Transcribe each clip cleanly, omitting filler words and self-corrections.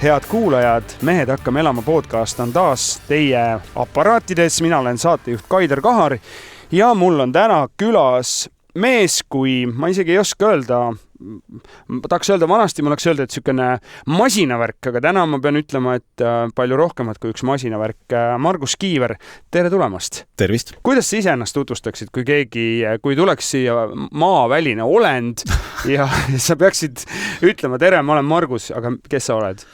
Head kuulajad, Mehed hakkame elama podcast on taas teie aparaatides. Mina olen saatejuht Kaider Kahar ja mul on täna külas mees, kui ma isegi ei oska öelda, tahaks öelda vanasti, ma oleks öelda, et sükene masinavärk, aga täna ma pean ütlema, et palju rohkemat kui üks masinavärk. Margus Kiiver, tere tulemast! Tervist! Kuidas sa iseennast tutvustaksid, kui tuleks siia maaväline olend ja sa peaksid ütlema, tere, ma olen Margus, aga kes sa oled?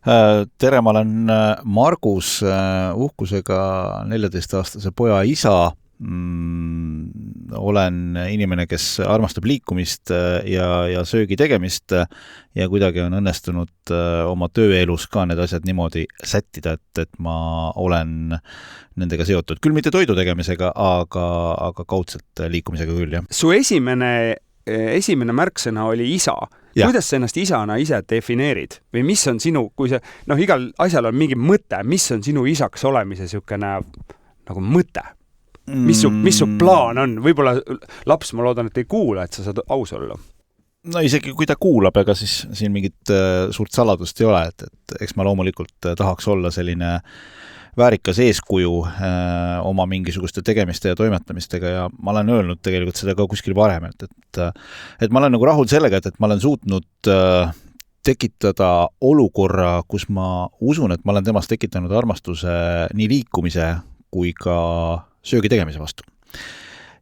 Tere, ma olen Margus, uhkusega 14-aastase poja isa. Olen inimene, kes armastab liikumist ja söögi tegemist ja kuidagi on õnnestunud oma tööelus ka need asjad niimoodi sättida, et ma olen nendega seotud. Küll mitte toidu tegemisega, aga kaudselt liikumisega küll, jah. Su esimene märksõna oli isa. Ja. Kuidas sa ennast isana ise defineerid? Või mis on sinu, kui see, igal asjal on mingi mõte, mis on sinu isaks olemise sükene nagu mõte? Mis su plaan on? Võib-olla laps, ma loodan, et ei kuula, et sa saad aus olla. No isegi kui ta kuulab, ega siis siin mingit suurt saladust ei ole, et eks ma loomulikult tahaks olla selline väärikas eeskuju oma mingisuguste tegemiste ja toimetamistega ja ma olen öelnud tegelikult seda ka kuskil varem, et ma olen nagu rahul sellega, et ma olen suutnud tekitada olukorra, kus ma usun, et ma olen temast tekitanud armastuse nii liikumise kui ka söögi tegemise vastu.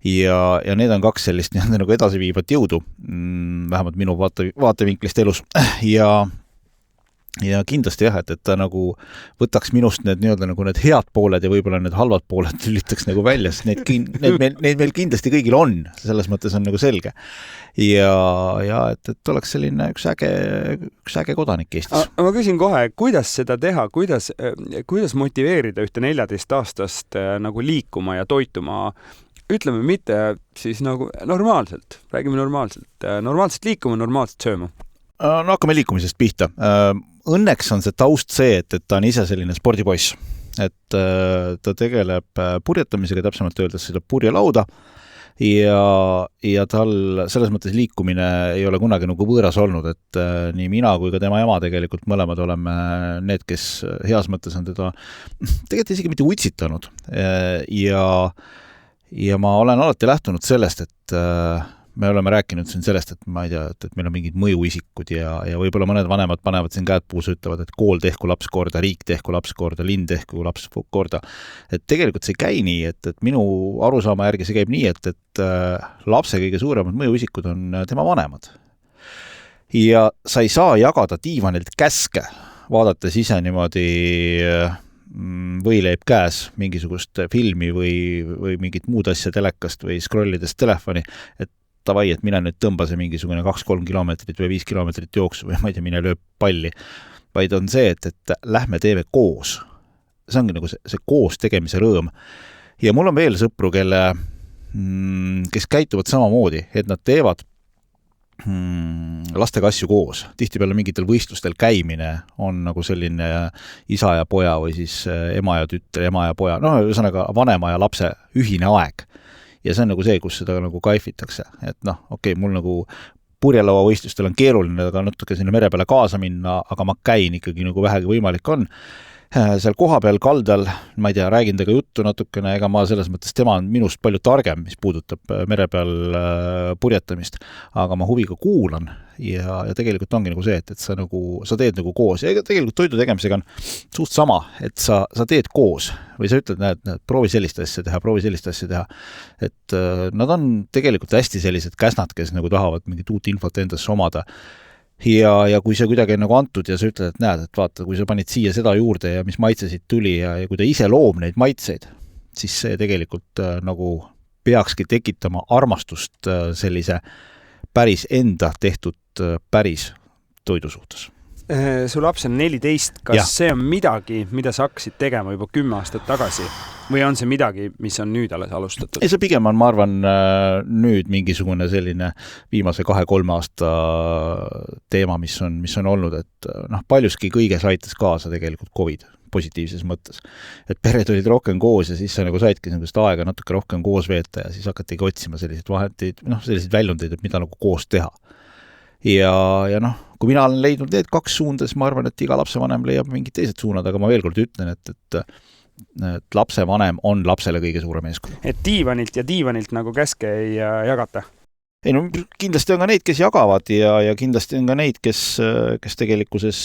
Ja need on kaks sellist nagu edasiviivat jõudu, vähemalt minu vaatevinklist elus. Ja kindlasti jah, et ta nagu võtaks minust need head pooled ja võib-olla need halvad pooled lülitaks nagu välja, sest neid meil kindlasti kõigil on, selles mõttes on nagu selge. Ja et oleks selline üks äge kodanik Eestis. Ma küsin kohe, kuidas seda teha, kuidas motiveerida ühte 14-aastast nagu liikuma ja toituma, ütleme mitte siis nagu normaalselt, räägime normaalselt liikuma, normaalselt sööma? No hakkame liikumisest pihta. Õnneks on see taust see, et ta on ise selline spordipoiss, et ta tegeleb purjetamisega, täpsemalt öeldes seda purjelauda ja tal selles mõttes liikumine ei ole kunagi nagu võõras olnud, et nii mina kui ka tema ema tegelikult mõlemad oleme need, kes heas mõttes on teda tegelikult isegi mitte utsitanud ja ma olen alati lähtunud sellest, et me oleme rääkinud siin sellest, et ma ei tea, et meil on mingid mõjuisikud ja võib-olla mõned vanemad panevad siin käed puusu, ütlevad, et kool tehku laps korda, riik tehku laps korda, linn tehku laps korda. Et tegelikult see ei käi nii, et minu arusaama järgi see käib nii, et lapse kõige suuremad mõjuisikud on tema vanemad. Ja sa ei saa jagada diivanilt käske, vaadates ise niimoodi võileib käes mingisugust filmi või mingit muud asja telekast või scrollides telefoni, et tavai, et mine nüüd tõmba see mingisugune 2-3 kilomeetrit või 5 kilomeetrit jooksu või ma ei tea, mine lööb palli, vaid on see, et lähme teeme koos. See ongi nagu see koos tegemise rõõm. Ja mul on veel sõpru, kes käituvad samamoodi, et nad teevad lastega asju koos. Tihtipeale mingitel võistlustel käimine on nagu selline isa ja poja või siis ema ja tütre, ema ja poja, ühesõnaga vanema ja lapse ühine aeg. Ja see on nagu see, kus seda nagu kaifitakse. Et mul nagu purjelaua võistlustel on keeruline aga natuke sinna mere peale kaasa minna, aga ma käin ikkagi nagu vähegi võimalik on. Seal koha peal kaldal, ma ei tea, räägin temaga juttu natukene, ega ma selles mõttes tema on minust palju targem, mis puudutab mere peal purjetamist, aga ma huviga kuulan ja tegelikult ongi nagu see, et sa teed nagu koos ja tegelikult toidu tegemisega on suht sama, et sa teed koos või sa ütled, näed, proovi sellist asja teha, et nad on tegelikult hästi sellised käsnad, kes nagu tahavad mingit uut infot endasse omada. Ja kui see kuidagi on nagu antud ja sa ütled, et näed, et vaata, kui sa panid siia seda juurde ja mis maitsesid tuli ja kui ta ise loob neid maitseid, siis see tegelikult nagu peakski tekitama armastust sellise päris enda tehtud päris toidu suhtes. Su laps on 14, kas see on midagi, mida sa hakkasid tegema juba 10 aastat tagasi? Või on see midagi, mis on nüüd alles alustatud? Ei, see pigem on, ma arvan, nüüd mingisugune selline viimase 2-3 aasta teema, mis on olnud, et paljuski kõiges aitas kaasa tegelikult COVID positiivses mõttes. Et pered olid rohkem koos ja siis sa nagu saidki aega natuke rohkem koos veeta ja siis hakatigi otsima selliseid vahendeid, selliseid väljundeid, et mida nagu koos teha. ja noh, kui mina olen leidnud need 2 suunda, siis ma arvan, et iga lapsevanem leiab mingid teised suunad, aga ma veel kord ütlen, et lapsevanem on lapsele kõige suurem eeskuju. Et diivanilt ja diivanilt nagu käske ei jagata? Ei no kindlasti on ka neid, kes jagavad ja kindlasti on ka neid, kes tegelikkuses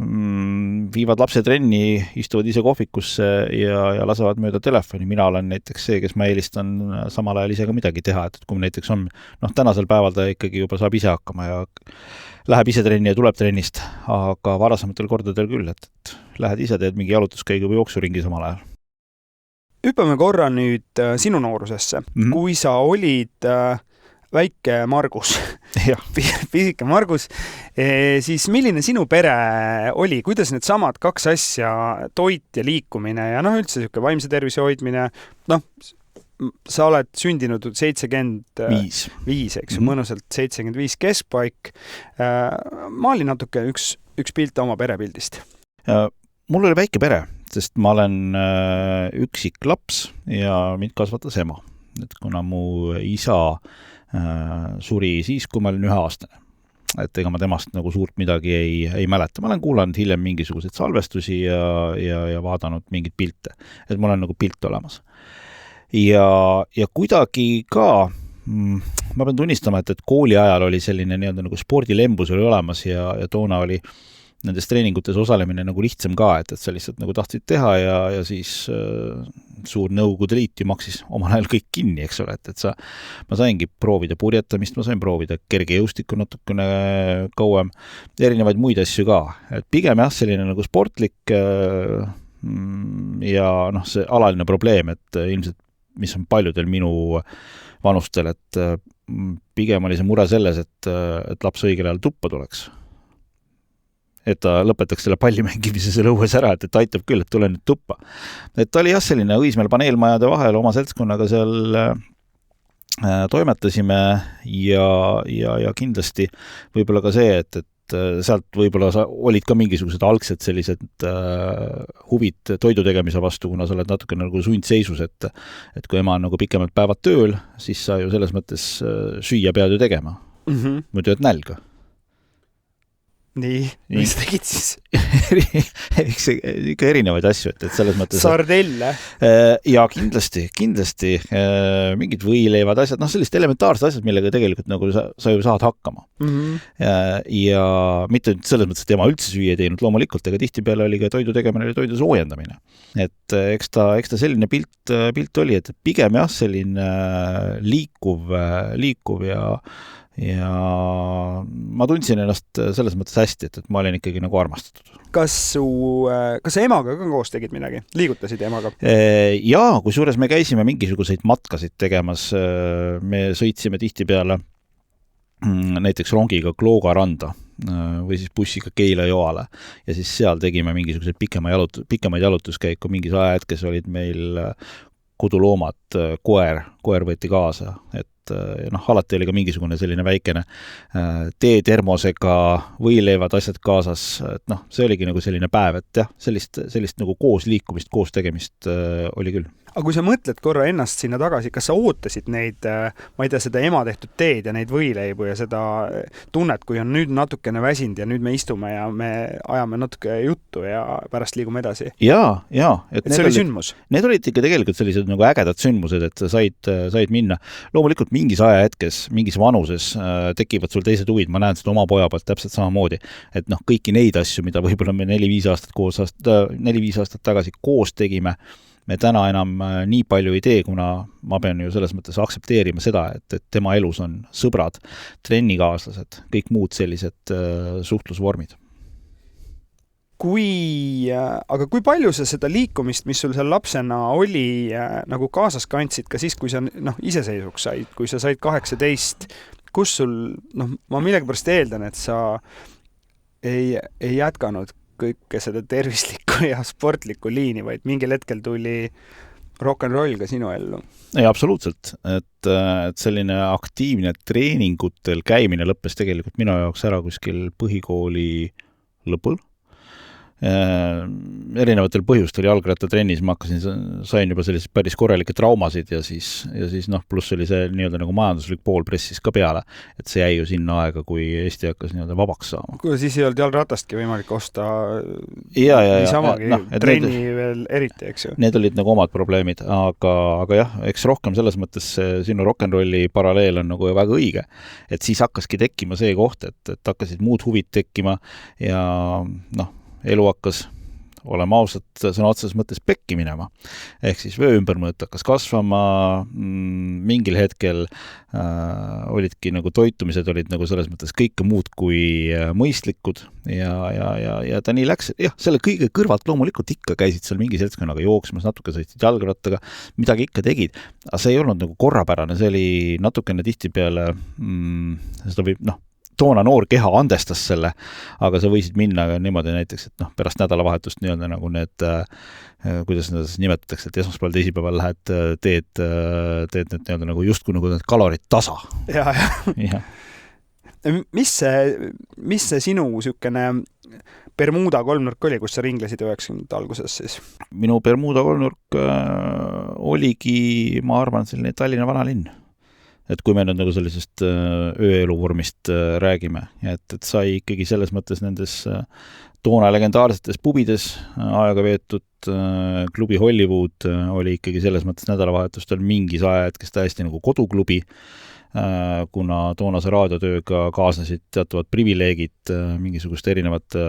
viivad lapse trenni, istuvad ise kohvikusse ja lasevad mööda telefoni. Mina olen näiteks see, kes ma eelistan samal ajal ise ka midagi teha, et kui näiteks on, tänasel päeval ta ikkagi juba saab ise hakkama ja läheb ise trenni ja tuleb trennist, aga varasematel kordadel küll, et lähed ise, teed mingi jalutuskäigu või jooksuringi samal ajal. Hüppame korra nüüd sinu noorusesse. Kui sa olid väike Margus, pisike Margus, siis milline sinu pere oli? Kuidas need samad 2 asja, toit ja liikumine ja üldse siuke vaimse tervise hoidmine, sa oled sündinud 75, eks ju, mõnusalt 75 keskpaik. Maali natuke üks pilt oma perepildist. Mul oli väike pere, sest ma olen üksik laps ja mind kasvatas ema. Et kuna mu isa suri siis, kui ma olin 1-aastane. Et ega ma temast nagu suurt midagi ei mäleta. Ma olen kuulanud hiljem mingisuguseid salvestusi ja vaadanud mingid pilte. Et mul on nagu pilt olemas. Ja kuidagi ka, ma pean tunnistama, et kooli ajal oli selline nagu spordilembus oli olemas ja toona oli nendes treeningutes osalemine nagu lihtsam ka, et sa lihtsalt nagu tahtsid teha ja siis suur Nõukogude Liit ju maksis omal ajal kõik kinni, eks ole, et ma saingi proovida purjetamist, ma sain proovida kergejõustikku natukene kauem, erinevaid muid asju ka. Et pigem selline nagu sportlik ja see alaline probleem, et ilmselt, mis on paljudel minu vanustel, et pigem oli see mure selles, et laps õigel ajal tuppa tuleks. Et ta lõpetaks selle palli mängimise selle õues ära, et aitab küll, et tule nüüd tuppa. Et ta oli selline Õismäel paneelmajade vahel oma seltskonnaga seal toimetasime ja kindlasti võib-olla ka see, et sealt võib-olla olid ka mingisugused algsed sellised huvid toidu tegemise vastu, kuna sa oled natuke nagu sundseisus, et kui ema on nagu pikemalt päevad tööl, siis sa ju selles mõttes süüa pead ju tegema. Muidu jääd nälga. Nii, mis tegid siis? Eks ikka erinevaid asju, et selles mõttes... Sardelle? Ja kindlasti mingid võileivad asjad, sellised elementaarsed asjad, millega tegelikult nagu sa ju saad hakkama. Ja mitte selles mõttes, et ema üldse süüa ei teinud loomulikult, ega tihtipeale oli ka toidu tegemine ja toidu soojendamine. Et eks ta selline pilt oli, et pigem selline liikuv ja ma tundsin ennast selles mõttes hästi, et ma olin ikkagi nagu armastatud. Kas sa emaga ka koos tegid midagi? Liigutasid emaga? Jaa, kusjuures me käisime mingisuguseid matkasid tegemas. Me sõitsime tihtipeale näiteks rongiga Klooga randa või siis bussiga Keila joale ja siis seal tegime mingisuguseid pikemaid jalutuskäiku. Mingis ajahetkes olid meil koduloomad, koer võeti kaasa, et alati oli ka mingisugune selline väikene teetermosega võileivad asjad kaasas, et see oligi nagu selline päev, et jah, sellist nagu koos liikumist, koos tegemist oli küll. Aga kui sa mõtled korra ennast sinna tagasi, kas sa ootasid neid, ma ei tea, seda ema tehtud teed ja neid võileibu ja seda tunnet, kui on nüüd natukene väsinud ja nüüd me istume ja me ajame natuke juttu ja pärast liigume edasi? Jaa. Et see oli sündmus? Need olid ikka tegelikult sellised nagu ägedad sündmused, et said minna. Loomulikult mingis ajahetkes, mingis vanuses tekivad sul teised huvid, ma näen seda oma poja pealt täpselt samamoodi, et kõiki neid asju, mida võib-olla me 4-5 aastat tagasi koos tegime, me täna enam nii palju ei tee, kuna ma pean ju selles mõttes aksepteerima seda, et tema elus on sõbrad, trennikaaslased, kõik muud sellised suhtlusvormid. Aga kui palju sa seda liikumist, mis sul seal lapsena oli, nagu kaasas kandsid ka siis, kui sa iseseisvuks said, kui sa said 18, kus sul, ma millegipärast eeldan, et sa ei jätkanud kõike seda tervislikku ja sportlikku liini, vaid mingil hetkel tuli rock'n'roll ka sinu ellu. Ei, absoluutselt. Et selline aktiivne treeningutel käimine lõppes tegelikult minu jaoks ära kuskil põhikooli lõpul. erinevatel põhjustel jalgrattatrennis ma sain juba selliseid päris korralikke traumasid ja siis pluss oli see nii-öelda nagu majanduslik pool pressis ka peale, et see jäi ju sinna aega, kui Eesti hakkas nii-öelda vabaks saama. Kui siis ei olnud jalgratastki võimalik osta niisamagi trenni veel eriti, eks ju? Need olid nagu omad probleemid, aga jah, eks rohkem selles mõttes sinu rock'n'rolli paralleel on nagu väga õige, et siis hakkaski tekkima see koht, et hakkasid muud huvid tekkima ja elu hakkas, olema ausalt, sõna otseses mõttes pekki minema. Ehk siis vöö ümbermõõt hakkas kasvama, mingil hetkel olidki nagu toitumised olid nagu selles mõttes kõike muud kui mõistlikud ja ta nii läks. Jah, selle kõige kõrvalt loomulikult ikka käisid seal mingi seltskonnaga jooksmas, natuke sõitsid jalgrattaga, midagi ikka tegid, aga see ei olnud nagu korrapärane, see oli natukene tihtipeale, seda võib, toona noor keha andestas selle, aga sa võisid minna niimoodi näiteks, et pärast nädalavahetust nii-öelda nagu need, kuidas need nimetatakse, et esmaspäeval, teisipäeval lähed, teed need nii-öelda nagu justkui nagu need kalorid tasa. Ja. Mis see sinu sükene Bermuda kolmnurk oli, kus sa ringlesid 90 alguses siis? Minu Bermuda kolmnurk oligi, ma arvan, selline Tallinna vanalinn. Et kui me nüüd nagu sellisest ööeluvormist räägime, et sai ikkagi selles mõttes nendes toona legendaarsetes pubides aega veetud klubi Hollywood oli ikkagi selles mõttes nädalavahetustel mingis ajahetkes täiesti nagu koduklubi, kuna toonase raadiotööga kaasnesid teatavad privileegid mingisugust erinevat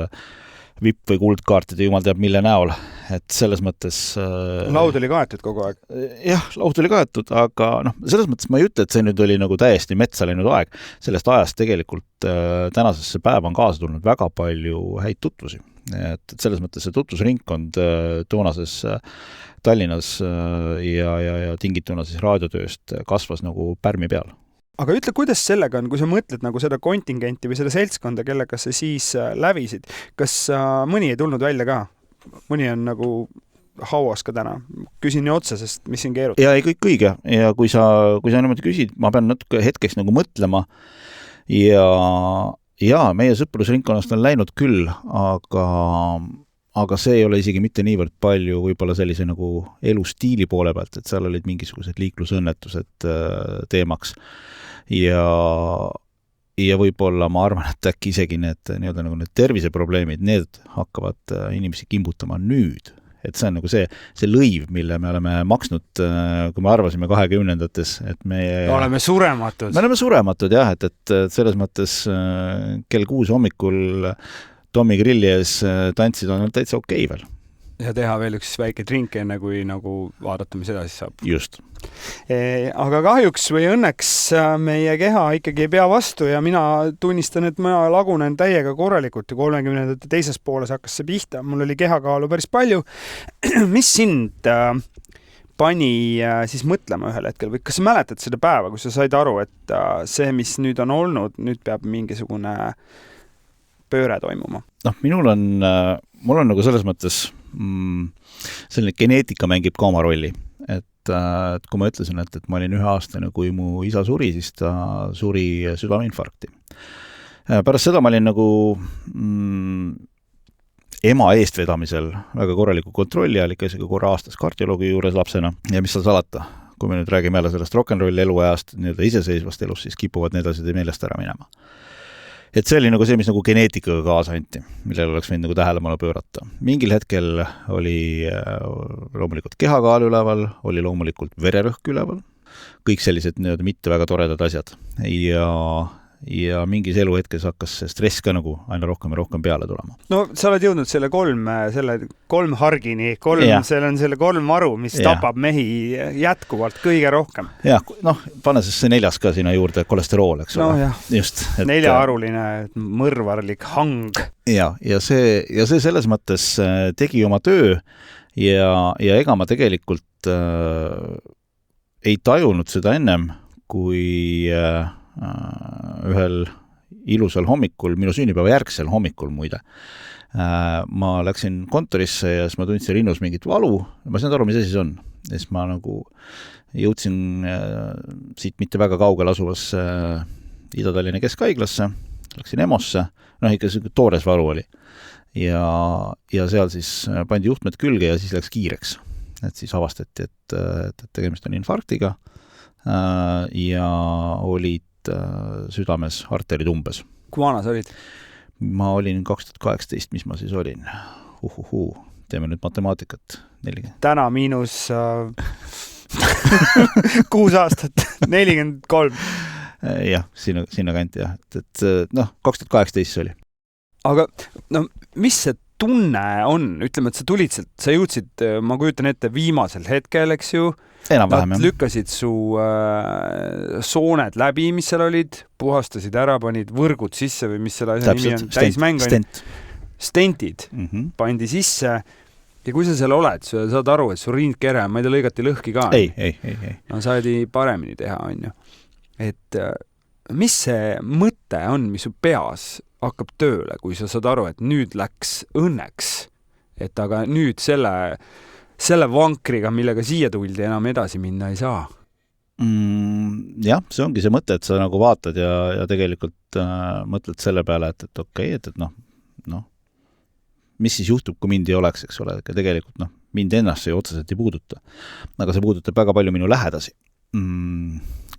VIP- või kuldkaartide jumal teab mille näol, et selles mõttes laud oli kaetud kogu aeg? Jah, laud oli kaetud, aga selles mõttes ma ei ütle, et see nüüd oli nagu täiesti metsa läinud aeg. Sellest ajast tegelikult tänasesse päeva on kaasa tulnud väga palju häid tutvusi. Et selles mõttes see tutvusringkond toonases Tallinnas ja tingituna siis raadiotööst kasvas nagu pärmi peal. Aga ütle, kuidas sellega on, kui sa mõtled nagu seda kontingenti või seda seltskonda, kellega sa siis lävisid, kas mõni ei tulnud välja ka? Mõni on nagu hauas ka täna? Küsin nii otsa, sest mis siin keerutab? Ja ei kõik õige. Ja kui sa niimoodi küsid, ma pean natuke hetkeks nagu mõtlema ja meie sõprusringkonnast on läinud küll, aga see ei ole isegi mitte niivõrd palju võib-olla sellise nagu elustiili poole pealt, et seal olid mingisugused liiklusõnnetused teemaks. Ja võib-olla ma arvan, et äkki isegi need terviseprobleemid, need hakkavad inimesi kimbutama nüüd. Et see on nagu see lõiv, mille me oleme maksnud, kui me arvasime 20-ndates, et me oleme surematud. Me oleme surematud, jah, et selles mõttes kell 6 hommikul Tommi grilli ees tantsid on täitsa okei veel. Ja teha veel üks väike drink enne, kui nagu vaadata, mis edasi saab. Just. Aga kahjuks või õnneks meie keha ikkagi ei pea vastu ja mina tunnistan, et ma lagunen täiega korralikult ja 30-ndate teises pooles hakkas see pihta. Mul oli kehakaalu päris palju. Mis sind pani siis mõtlema ühel hetkel või kas sa mäletad seda päeva, kus sa said aru, et see, mis nüüd on olnud, nüüd peab mingisugune pööre toimuma? Mul on nagu selles mõttes selline geneetika mängib ka oma rolli. Et kui ma ütlesin, et ma olin 1 aastane, kui mu isa suri, siis ta suri südameinfarkti. Pärast seda ma olin nagu ema eestvedamisel väga korraliku kontrolli all, ikka isegi korra aastas kardioloogi juures lapsena. Ja mis seal salata? Kui me nüüd räägime jälle sellest rock'n'rolli eluajast, nii-öelda iseseisvast elust, siis kipuvad need asjad meelest ära minema. Et see oli nagu see, mis nagu geneetikaga kaasa anti, millele oleks võinud nagu tähelepanu pöörata. Mingil hetkel oli loomulikult kehakaal üleval, oli loomulikult vererõhk üleval, kõik sellised mitte väga toredad asjad. Ja mingis eluhetkes hakkas see stress ka nagu aina rohkem ja rohkem peale tulema. No sa oled jõudnud selle kolm hargini, seal on selle 3 varu, mis tapab mehi jätkuvalt kõige rohkem. Jah, pane see 4 ka sinna juurde, kolesterool, eks ole. Just, 4-aruline mõrvarlik hang. Ja see selles mõttes tegi oma töö ja ega ma tegelikult ei tajunud seda ennem, kui ühel ilusal hommikul, minu sünnipäeva järgsel hommikul muide. Ma läksin kontorisse ja siis ma tundsin rinnus mingit valu. Ma sain aru, mis asi see on. Ja siis ma nagu jõudsin siit mitte väga kaugel asuvasse Ida-Tallinna Keskhaiglasse, läksin EMO-sse, ikka toores varu oli. Ja seal siis pandi juhtmed külge ja siis läks kiireks. Et siis avastati, et tegemist on infarktiga ja olid südames arterid umbes. Kui vana sa olid? Ma olin 2018, mis ma siis olin? Teeme nüüd matemaatikat. 40. Täna miinus 6 aastat, 43. Jah, sinna kanti jah. Et 2018 see oli. Aga mis see tunne on? Ütleme, et sa tulid sealt, sa jõudsid, ma kujutan ette, viimasel hetkel, eks ju. Nad lükkasid su sooned läbi, mis seal olid, puhastasid ära, panid võrgud sisse või mis selle asja nimi on? Täismäng on? Stentid pandi sisse. Ja kui sa seal oled, sa saad aru, et su rindkere, ma ei tea, lõigati lõhki ka. Ei. No saadi paremini teha, on ju. Et mis see mõte on, mis su peas hakkab tööle, kui sa saad aru, et nüüd läks õnneks, et aga nüüd selle vankriga, millega siia tuldi, enam edasi minna ei saa? Jah, see ongi see mõte, et sa nagu vaatad ja tegelikult mõtled selle peale, et okei, et mis siis juhtub, kui mind ei oleks, eks ole, aga tegelikult mind ennast see otseselt ei puuduta. Aga see puudutab väga palju minu lähedasi,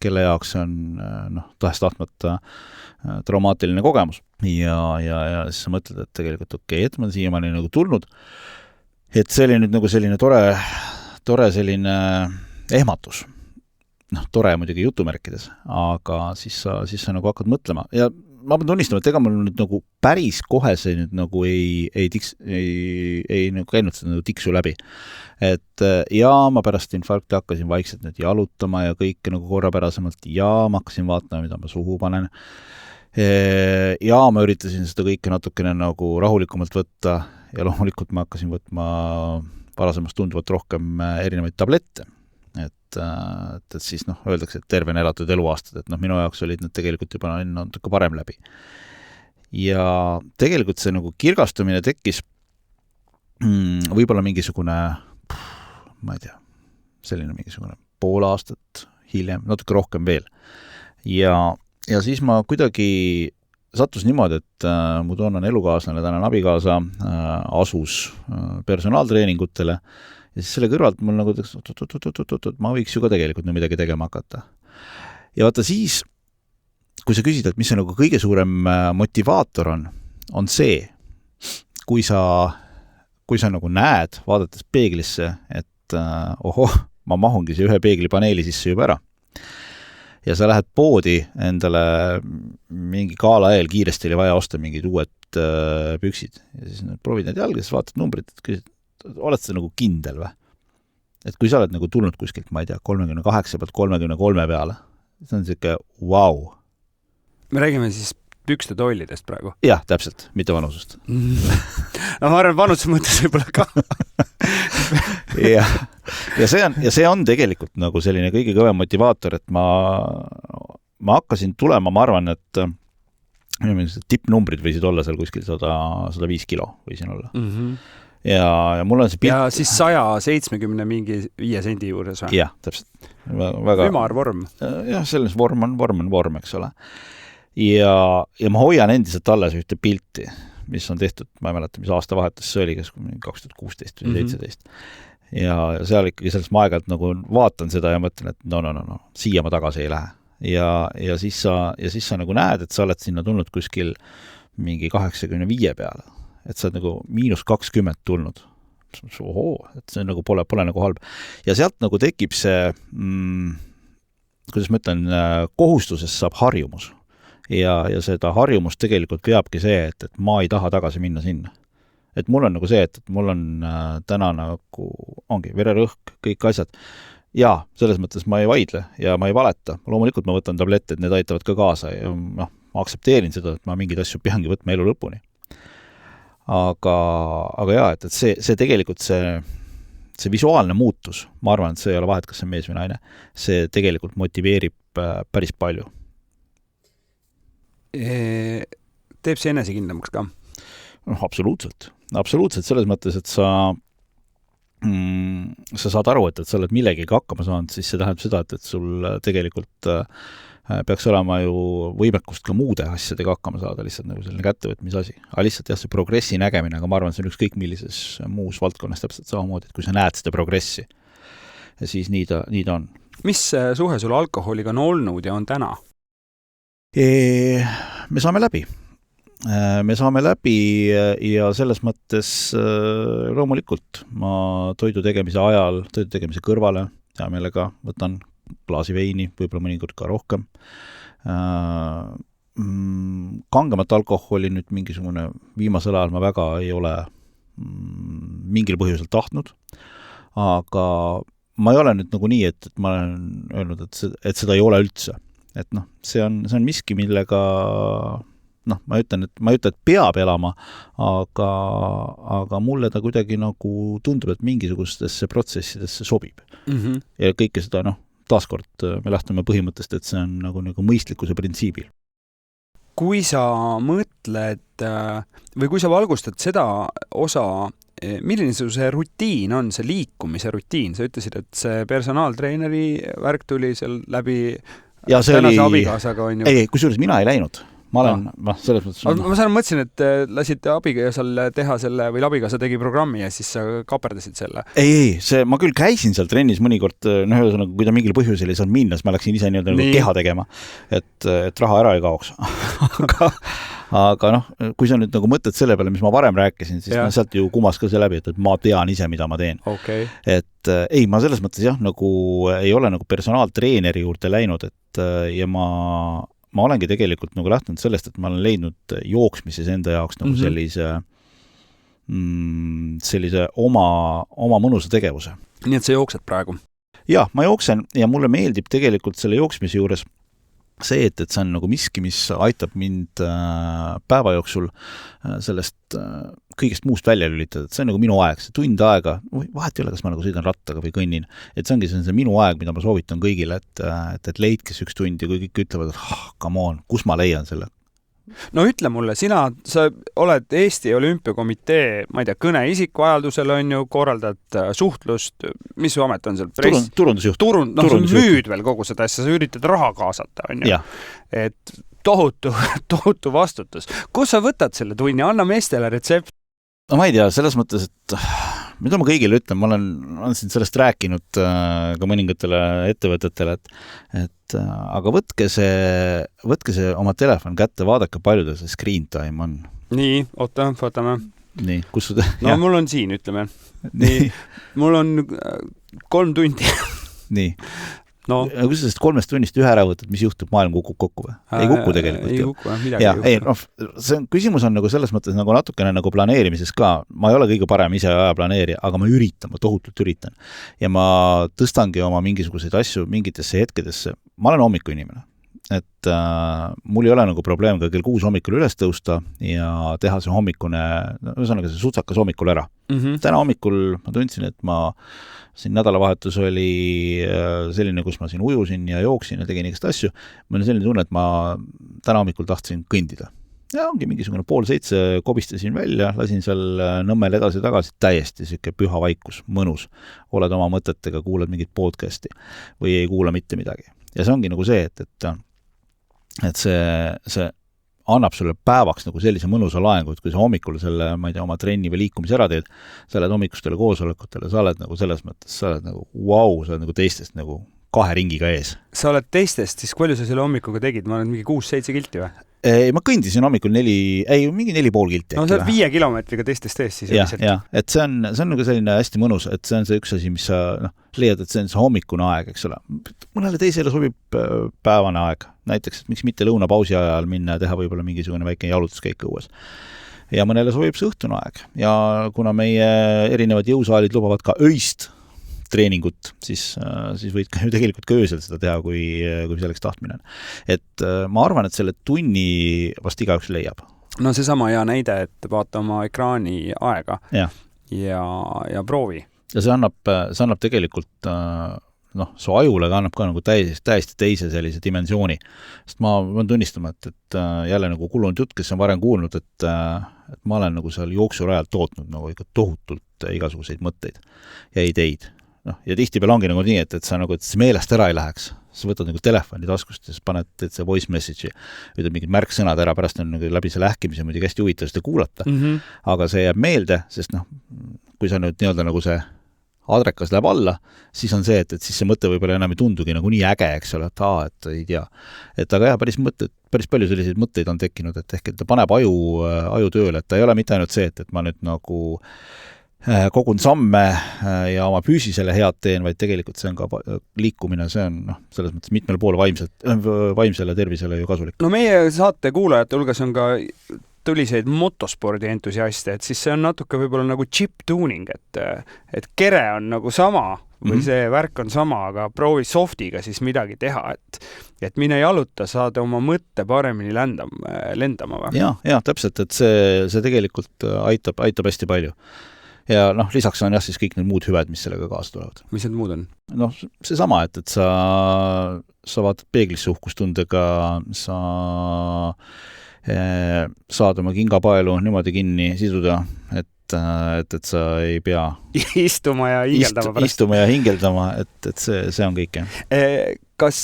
kelle jaoks on tahes-tahtmata traumaatiline kogemus. Ja siis sa mõtled, et tegelikult okei, et ma siiamaani nagu tulnud, et see oli nüüd nagu selline tore selline ehmatus. Tore muidugi jutumärkides, aga siis sa nagu hakkad mõtlema. Ja ma pean tunnistama, et ega mul nüüd nagu päris kohe see nüüd nagu ei nagu käinud seda nagu tiksu läbi. Et ma pärast infarkti hakkasin vaikselt nüüd jalutama ja kõike nagu korrapärasemalt ma hakkasin vaatama, mida ma suhu panen. Ja ma üritasin seda kõike natukene nagu rahulikumalt võtta ja loomulikult ma hakkasin võtma varasemast tunduvalt rohkem erinevaid tablette. Et siis öeldakse, et tervena elatud eluaastad, et minu jaoks olid need tegelikult juba natuke parem läbi. Ja tegelikult see nagu kirgastumine tekkis võib-olla mingisugune, ma ei tea, selline mingisugune pool aastat hiljem, natuke rohkem veel. Ja siis ma kuidagi sattus niimoodi, et mu toonane elukaaslane, tänane abikaasa, asus personaaltreeningutele. Ja siis selle kõrvalt mul nagu ma võiks ju ka tegelikult midagi tegema hakata. Ja vaata siis, kui sa küsid, et mis see nagu kõige suurem motivaator on see, kui sa nagu näed, vaadates peeglisse, et ma mahungi see ühe peeglipaneeli sisse juba ära. Ja sa lähed poodi endale mingi kaala eel, kiiresti oli vaja osta mingid uued püksid. Ja siis proovid need jalga, siis vaatad numbrid, et küsid, oled sa nagu kindel või? Et kui sa oled nagu tulnud kuskilt, ma ei tea, 38 pealt 33 peale, see on siuke wow. Me räägime siis pükste tollidest praegu? Jah, täpselt, mitte vanusest. No ma arvan, vanuse mõttes võib-olla ka. ja see on tegelikult nagu selline kõige kõvem motivaator, et ma hakkasin tulema, ma arvan, et tippnumbrid võisid olla seal kuskil 105 kilo võisin olla. Ja mul on see pilt... Ja siis 170 mingi 5 sendi juures või? Jah, täpselt. Väga... Ümar vorm. Jah, selles vorm on vorm, eks ole. Ja ma hoian endiselt alles ühte pilti, mis on tehtud, ma ei mäleta, mis aastavahetus see oli, 2016 või 2017. Ja seal ikkagi sellest ma aeg-ajalt nagu vaatan seda ja mõtlen, et no, siia ma tagasi ei lähe. Ja siis sa nagu näed, et sa oled sinna tulnud kuskil mingi 85 peale. Et sa oled nagu -20 tulnud. Et see nagu pole nagu halb. Ja sealt nagu tekib see, kuidas ma ütlen, kohustusest saab harjumus. Ja seda harjumust tegelikult veabki see, et ma ei taha tagasi minna sinna. Et mul on nagu see, et mul on täna nagu, ongi vererõhk, kõik asjad. Ja selles mõttes ma ei vaidle ja ma ei valeta. Loomulikult ma võtan tablette, et need aitavad ka kaasa ja ma aksepteerin seda, et ma mingeid asju peangi võtma elu lõpuni. Aga jaa, et see tegelikult see visuaalne muutus, ma arvan, et see ei ole vahet, kas see mees või naine, see tegelikult motiveerib päris palju. Teeb see enesekindlamaks ka? Absoluutselt, selles mõttes, et sa saad aru, et sa oled millegagi hakkama saanud, siis see tähendab seda, et sul tegelikult peaks olema ju võimekust ka muude asjadega hakkama saada, lihtsalt nagu selline kättevõtmise asi. Aga lihtsalt jah, see progressi nägemine, aga ma arvan, see on ükskõik millises muus valdkonnas täpselt samamoodi, et kui sa näed seda progressi, siis nii ta on. Mis suhe sul alkoholiga on olnud ja on täna? Me saame läbi. Me saame läbi ja selles mõttes loomulikult ma toidu tegemise ajal, toidu tegemise kõrvale ja meelega võtan klaasi veini, võib-olla mõnikord ka rohkem. Kangemat alkoholi nüüd mingisugune viimasel ajal ma väga ei ole mingil põhjusel tahtnud, aga ma ei ole nüüd nagu nii, et ma olen öelnud, et seda ei ole üldse. Et noh, see on miski, millega ma ütlen, et peab elama, aga mulle ta kuidagi nagu tundub, et mingisugustesse protsessidesse sobib. Ja kõike seda, taaskord me lähtume põhimõttest, et see on nagu mõistlikkuse printsiibil. Kui sa mõtled või kui sa valgustad seda osa, milline see rutiin on, see liikumise rutiin? Sa ütlesid, et see personaaltreeneri värk tuli seal läbi ja see tänase abikaasaga on ju. Ei, kusjuures mina ei läinud. Ma olen, selles mõttes... Ma mõtlesin, et lasid abikaasal teha selle, või abikaasa tegi programmi ja siis sa kaperdasid selle. Ei, ma küll käisin seal trennis mõnikord, kui ta mingil põhjusel ei saanud minna, siis ma läksin ise nagu keha tegema, et raha ära ei kaoks. aga kui sa nüüd nagu mõtled selle peale, mis ma varem rääkisin, siis sealt ju kumas ka see läbi, et ma tean ise, mida ma teen. Okay. Et ei, ma selles mõttes nagu ei ole nagu personaaltreeneri juurde läinud, et ja ma olengi tegelikult nagu lähtunud sellest, et ma olen leidnud jooksmises enda jaoks nagu sellise oma mõnusa tegevuse. Nii et sa jooksed praegu? Jah, ma jooksen ja mulle meeldib tegelikult selle jooksmise juures see, et see on nagu miski, mis aitab mind päeva jooksul sellest kõigest muust välja lülitada. See on nagu minu aeg, see tund aega, vahet ei ole, kas ma nagu sõidan rattaga või kõnnin. Et see ongi see minu aeg, mida ma soovitan kõigile, et leidkes üks tund ja kui kõik ütlevad, et come on, kus ma leian selle? No ütle mulle, sa oled Eesti Olümpiakomitee, ma ei tea, kõneisik vajadusel on ju, korraldad suhtlust, mis su amet on seal? Turundusjuht. Sa müüd veel kogu seda asja, sa üritad raha kaasata, on ju. Ja. Et tohutu vastutus. Kus sa võtad selle tunni? Anna meestele retsept. No ma ei tea, selles mõttes, et mida ma kõigile ütlen, ma olen siin sellest rääkinud ka mõningatele ettevõtetele, et aga võtke see oma telefon kätte, vaadake palju see screen time on. Nii, võtame. Nii, kus su... No mul on siin, ütleme. Nii. Mul on 3 tundi. Nii. No. Kui sa sellest 3 tunnist ühe ära võtad, mis juhtub, maailm kukub kokku või? Ei kuku tegelikult. Ei kuku, midagi ei kuku. Küsimus on nagu selles mõttes nagu natukene nagu planeerimises ka. Ma ei ole kõige parem ise ajaplaneerija, aga ma tohutult üritan. Ja ma tõstangi oma mingisuguseid asju mingitesse hetkedesse. Ma olen hommiku inimene. Et mul ei ole nagu probleem ka kell 6 hommikul üles tõusta ja teha see hommikune, ühesõnaga see sutsakas hommikul ära. Täna hommikul ma tundsin, et siin nädalavahetus oli selline, kus ma siin ujusin ja jooksin ja tegin igast asju. Mul on selline tunne, et ma täna hommikul tahtsin kõndida. Ja ongi mingisugune 6:30 kobistasin välja, lasin seal Nõmmel edasi-tagasi, täiesti siuke püha vaikus, mõnus. Oled oma mõtetega, kuuled mingit podcasti või ei kuula mitte midagi. Ja see ongi nagu see, et see annab sulle päevaks nagu sellise mõnusa laengu, et kui sa hommikul selle, ma ei tea, oma trenni või liikumise ära teed, sa oled hommikustele koosolekutele, sa oled nagu selles mõttes, sa oled nagu sa oled nagu teistest nagu 2 ringiga ees. Sa oled teistest, siis palju sa selle hommikuga tegid? Ma olen mingi 6-7 kilti või? Ma kõndisin hommikul mingi 4,5 kilti. No sa oled 5 kilomeetriga teistest ees siis. Ja, et see on nagu selline hästi mõnus, et see on see üks asi, mis sa leiad, et see on see hommikune aeg, eks ole. Mõnele teisele sobib päevane aeg. Näiteks, et miks mitte lõunapausi ajal minna ja teha võib-olla mingisugune väike jalutuskäik õues. Ja mõnele sobib see õhtune aeg. Ja kuna meie erinevad jõusaalid lubavad ka öist treeningut, siis võid ka ju tegelikult ka öösel seda teha, kui selleks tahtmine on. Et ma arvan, et selle tunni vast igaüks leiab. No see sama hea näide, et vaata oma ekraani aega ja proovi. Ja see annab tegelikult su ajule annab ka nagu täiesti teise sellise dimensiooni. Sest ma pean tunnistama, et jälle nagu kulunud jutt, kes on varem kuulnud, et ma olen nagu seal jooksurajalt tootnud nagu ikka tohutult igasuguseid mõtteid ja ideid. ja tihtipeale ongi nagu nii, et sa nagu, et see meelest ära ei läheks. Sa võtad nagu telefoni taskust ja paned see voice message'i, ütled mingid märksõnad ära, pärast on nagu läbi see lähkimise muidugi hästi huvitav seda kuulata. Aga see jääb meelde, sest kui sa nüüd nii-öelda nagu see adrekas läheb alla, siis on see, et siis see mõte võib-olla enam ei tundugi nagu nii äge, eks ole, et ei tea. Et aga päris palju selliseid mõtteid on tekkinud, et ehk et ta paneb aju tööle, et ta ei ole mitte ainult see, et ma nüüd nagu kogun samme ja oma püüsisele head teen, vaid tegelikult see on ka liikumine, see on selles mõttes mitmel pool vaimsele tervisele ju kasulik. No meie saate kuulajate hulgas on ka tuliseid motospordi entusiaste, et siis see on natuke võib-olla nagu chip tuning, et kere on nagu sama või see värk on sama, aga proovi softiga siis midagi teha, et mine jaluta, saada oma mõtte paremini lendama või? Ja, täpselt, et see tegelikult aitab hästi palju. Ja lisaks on siis kõik need muud hüved, mis sellega kaasa tulevad. Mis need muud on? See sama, et sa vaatad peeglisse uhkustundega, sa saad oma kingapaelu niimoodi kinni siduda, et sa ei pea istuma ja hingeldama Istuma ja hingeldama, et see on kõik. Kas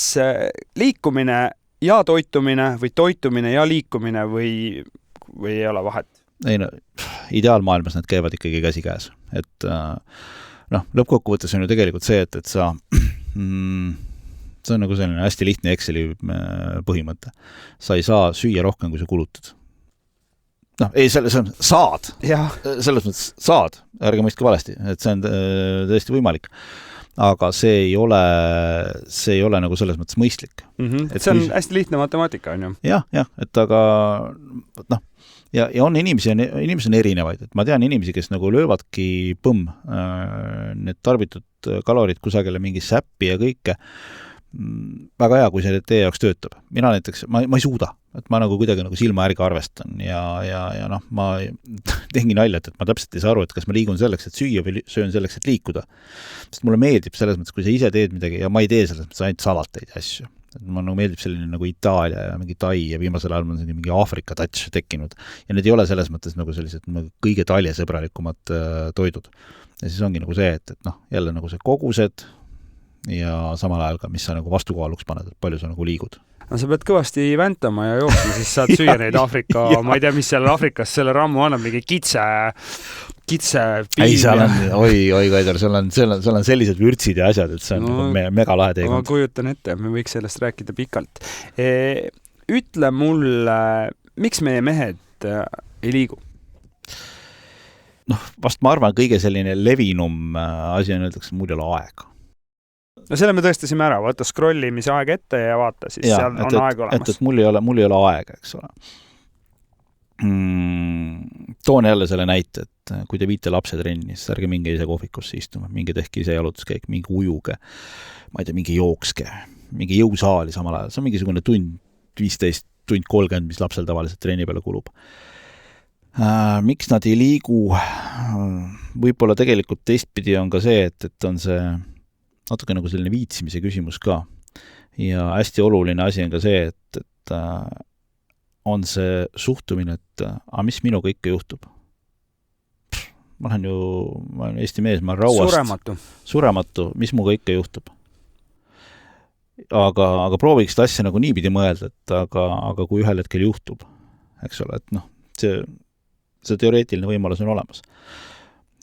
liikumine ja toitumine või toitumine ja liikumine või ei ole vahet? Ei, ideaalmaailmas need käivad ikkagi käsi käes. Et lõppkokkuvõttes on ju tegelikult see, et sa see on nagu selline hästi lihtne Exceli põhimõte. Sa ei saa süüa rohkem, kui sa kulutad. Saad. Selles mõttes saad, ärge mõistke valesti, et see on tõesti võimalik. Aga see ei ole nagu selles mõttes mõistlik. Et see on hästi lihtne matemaatika, on ju? Jah, et aga ja on inimesi on erinevaid, et ma tean inimesi, kes nagu löövadki need tarbitud kalorid kusagile mingi säppi ja kõike. Väga hea, kui see teie jaoks töötab. Mina näiteks, ma ei suuda, et ma nagu kuidagi nagu silma ärgi arvestan ja ma teengi naljat, et ma täpselt ei saa aru, et kas ma liigun selleks, et süüa või söön selleks, et liikuda. Sest mulle meeldib selles mõttes, kui sa ise teed midagi ja ma ei tee selles mõttes ainult salateid ja asju. Ma nagu meeldib selline nagu Itaalia ja mingi Tai ja viimasel ajal on mingi Aafrika touch tekkinud. Ja need ei ole selles mõttes nagu sellised kõige taljasõbralikumad toidud. Ja siis ongi nagu see, et jälle nagu see kogused ja samal ajal ka, mis sa nagu vastukaaluks paned, et palju sa nagu liigud. No sa pead kõvasti väntama ja jooksma, siis saad süüa neid Aafrika, ma ei tea, mis seal Aafrikas selle rammu annab, mingi kitse piim. Ei, seal on, oi Kaidar, seal on sellised vürtsid ja asjad, et see on nagu mega lahe teekond. Ma kujutan ette, me võiks sellest rääkida pikalt. Ütle mulle, miks meie mehed ei liigu? Vast ma arvan, kõige selline levinum asi on, öeldakse, mul ei ole aega. No selle me tõestasime ära, võtta scrollimise aeg ette ja vaata, siis ja, seal on aeg olemas. Et mul ei ole aega, eks ole. Toon jälle selle näite, et kui te viite lapse trenni, siis ärge minge ise kohvikusse istuma, minge tehke ise jalutuskäik, mingi ujuge, ma ei tea, mingi jookske, mingi jõusaali samal ajal, see on mingisugune tund 15, tund 30, mis lapsel tavaliselt trenni peale kulub. Miks nad ei liigu? Võib-olla tegelikult teistpidi on ka see, et on see natuke nagu selline viitsimise küsimus ka. Ja hästi oluline asi on ka see, et on see suhtumine, et mis minuga ikka juhtub. Ma olen Eesti mees, ma olen rauast. Surematu, mis muga ikka juhtub. Aga prooviks seda asja nagu niipidi mõelda, et aga kui ühel hetkel juhtub, eks ole, et see teoreetiline võimalus on olemas.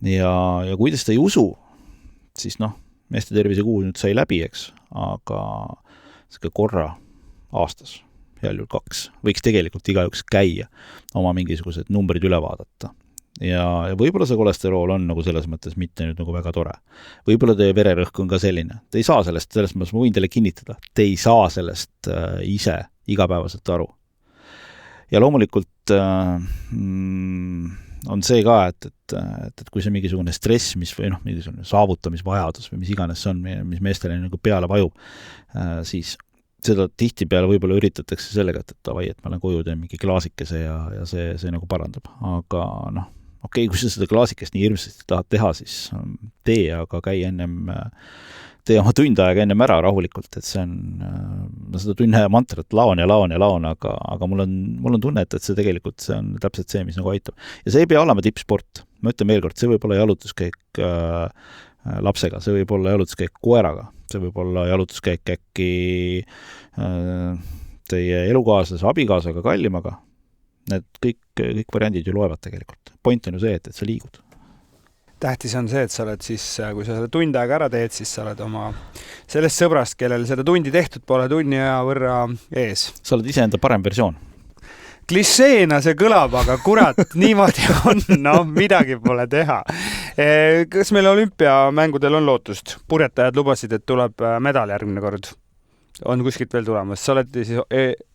Ja kui te seda ei usu, siis meeste tervise kuu nüüd sai läbi, eks, aga see korra aastas, heal juhul 2, võiks tegelikult igaüks käia, oma mingisugused numbrid üle vaadata. Ja võib-olla see kolesterool on nagu selles mõttes mitte nüüd nagu väga tore. Võib-olla teie vererõhk on ka selline. Te ei saa sellest ma võin teile kinnitada, te ei saa sellest ise igapäevaselt aru. Ja loomulikult on see ka, et kui see mingisugune stress, või mingisugune saavutamisvajadus või mis iganes see on, mis meestele nagu peale vajub, siis seda tihtipeale võib-olla üritatakse sellega, et ma lähen koju, teen mingi klaasikese ja see nagu parandab. Aga okei, kui sa seda klaasikest nii hirmsasti tahad teha, siis tee, aga käi tee oma tund aega ennem ära rahulikult, et see on seda tunne mantrat laon, aga mul on tunne, et see tegelikult see on täpselt see, mis nagu aitab. Ja see ei pea olema tippsport. Ma ütlen veel kord, see võib olla jalutuskäik lapsega, see võib olla jalutuskäik koeraga, see võib olla jalutuskäik äkki teie elukaaslase, abikaasaga, kallimaga. Need kõik variandid ju loevad tegelikult. Point on ju see, et sa liigud. Tähtis on see, et sa oled siis, kui sa seda tund aega ära teed, siis sa oled oma sellest sõbrast, kellel seda tundi tehtud pole tunni aja võrra ees. Sa oled ise enda parem versioon. Klišeena see kõlab, aga kurat, niimoodi on, no midagi pole teha. Kas meil olümpiamängudel on lootust? Purjetajad lubasid, et tuleb medal järgmine kord. On kuskilt veel tulemas. Sa oled siis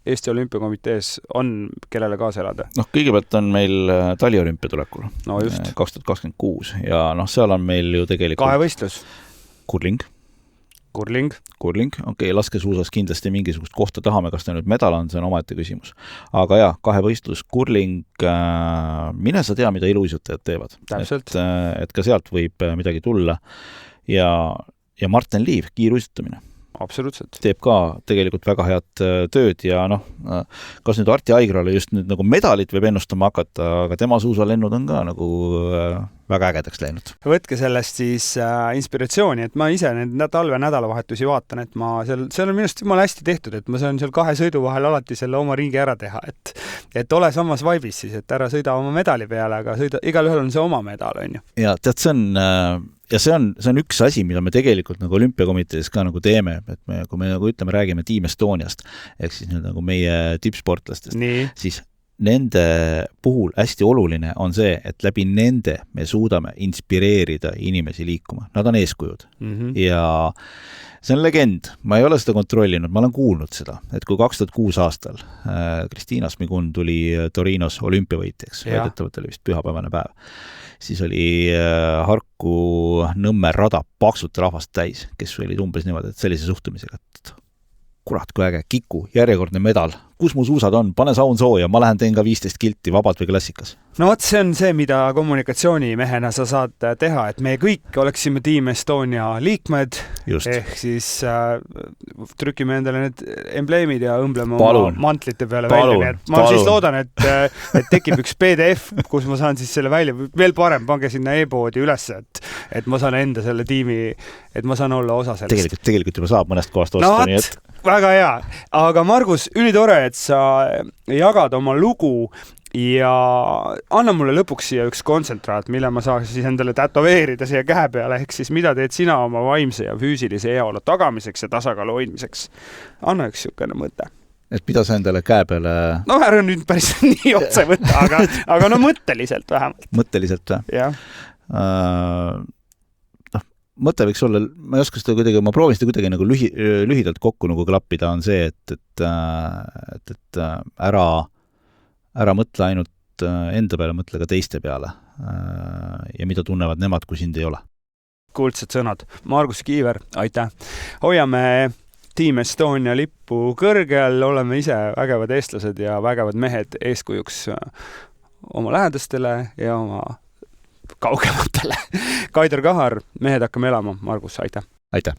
Eesti Olümpiakomitees, on kellele kaasa elada? Kõigepealt on meil taliolümpia tulekul. No just. 2026 ja seal on meil ju tegelikult kahevõistlus. Kurling. Okei, laskesuusas kindlasti mingisugust kohta tahame, kas ta nüüd medal on, see on omaette küsimus. Aga kahevõistlus, kurling, mine sa tea, mida iluuisutajad teevad. Täpselt. Et ka sealt võib midagi tulla. Ja Martin Liiv, kiiruisutamine. Absoluutselt. Teeb ka tegelikult väga head tööd ja kas nüüd Arti Aigrale just nüüd nagu medalit võib ennustama hakata, aga tema suusalennud on ka nagu väga ägedaks läinud. Võtke sellest siis inspiratsiooni, et ma ise need talve nädalavahetusi vaatan, et seal on minust jumala hästi tehtud, et ma saan seal 2 sõidu vahel alati selle oma ringi ära teha, et ole samas vaibis siis, et ära sõida oma medali peale, aga igal ühel on see oma medal, on ju. Ja tead, see on üks asi, mida me tegelikult nagu olümpiakomitees ka nagu teeme, et kui me nagu ütleme, räägime Team Estoniast, ehk siis nagu meie tippsportlastest, siis nende puhul hästi oluline on see, et läbi nende me suudame inspireerida inimesi liikuma. Nad on eeskujud. Ja see on legend. Ma ei ole seda kontrollinud, ma olen kuulnud seda, et kui 2006 aastal Kristiina Smigun tuli Torinos olümpiavõitjaks, väidetavalt oli vist pühapäevane päev, siis oli Harku Nõmme rada paksut rahvast täis, kes olid umbes niimoodi, et sellise suhtumisega, et kurat, kui äge, Kiku, järjekordne medal. Kus mu suusad on? Pane saun sooja, ma lähen teen ka 15 kilti vabalt või klassikas. No vot, see on see, mida kommunikatsioonimehena sa saad teha, et me kõik oleksime Team Estonia liikmed, ehk siis trükime endale need embleemid ja õmbleme oma mantlite peale välja. Ma siis loodan, et tekib üks PDF, kus ma saan siis selle välja, veel parem, pange sinna e-poodi üles, et ma saan enda selle tiimi, et ma saan olla osa sellest. Tegelikult juba saab mõnest kohast osta, nii et väga hea, aga Margus, ülitore, et sa jagad oma lugu ja anna mulle lõpuks siia üks kontsentraat, mille ma saaks siis endale tätoveerida siia käe peale, ehk siis mida teed sina oma vaimse ja füüsilise heaolu tagamiseks ja tasakaalu hoidmiseks. Anna üks niisugune mõte. Et mida sa endale käe peale... No ära nüüd päris nii otse võtta, aga no mõtteliselt vähemalt. Mõtteliselt või? Jah. Mõte võiks olla, ma ei oska seda kuidagi, ma proovin seda kuidagi nagu lühidalt kokku nagu klappida, on see, et ära mõtle ainult enda peale, mõtle ka teiste peale ja mida tunnevad nemad, kui sind ei ole. Kuldsed sõnad. Margus Kiiver, aitäh! Hoiame Team Estonia lippu kõrgel, oleme ise vägevad eestlased ja vägevad mehed eeskujuks oma lähedastele ja oma kaugematele. Kaider Kahar, Mehed hakkame elama. Margus, aitäh! Aitäh!